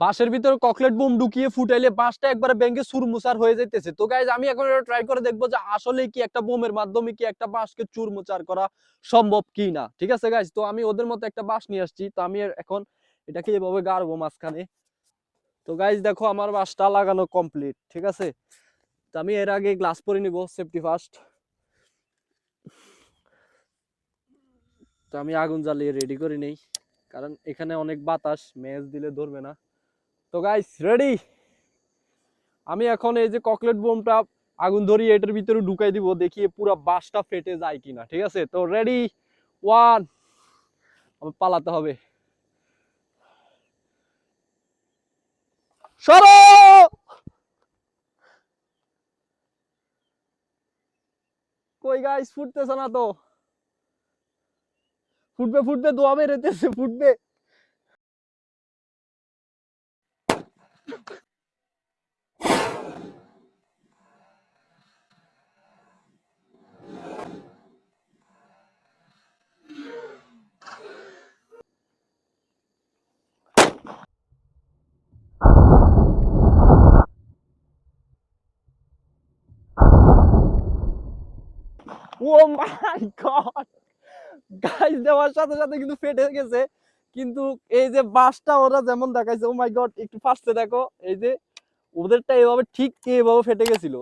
বাঁশের ভিতরে chocolate bomb ঢুকিয়ে ফুটাইলে বাঁশটা একবারে ভেঙে চুরমুচার হয়ে যাইতেছে। তো গাইজ আমি এখন এটা ট্রাই করে দেখবো যে আসলে কি একটা বোমের মাধ্যমে কি একটা বাঁশকে চুরমুচার করা সম্ভব কি না। ঠিক আছে গাইজ, তো আমি ওদের মতো একটা বাঁশ নিয়ে আসছি, তো আমি এখন এটাকে এভাবে গাড়বো মাঝখানে। তো গাইজ দেখো আমার বাঁশটা লাগানো কমপ্লিট। ঠিক আছে, তো আমি এর আগে গ্লাস পরে নিব, সেফটি ফার্স্ট। তো আমি আগুন জ্বালিয়ে রেডি করে নেই, কারণ এখানে অনেক বাতাস, ম্যাচ দিলে ধরবে না। তো গাইস রেডি, আমি এখন এই যে চকলেট বোমটা আগুন ধরিয়ে এটার ভিতরে ঢুকাই দিব, দেখি পুরো বাসটা ফেটে যায় কিনা। ঠিক আছে, তো রেডি, ওয়ান, পালাতে হবে। সরো, কই গাইস, ফুটতেছে না তো। ফুটবে ফুটবে, দোয়া মেরেতেছে, ফুটবে। ও মাই গড, গাইস দেওয়ার সাথে সাথে কিন্তু ফেটে গেছে। কিন্তু এই যে বাসটা ওরা যেমন দেখাইছে, ও মাই গড, একটু ফাস্টে দেখো, এই যে ওদেরটা এভাবে ঠিক এভাবে ফেটে গেছিল।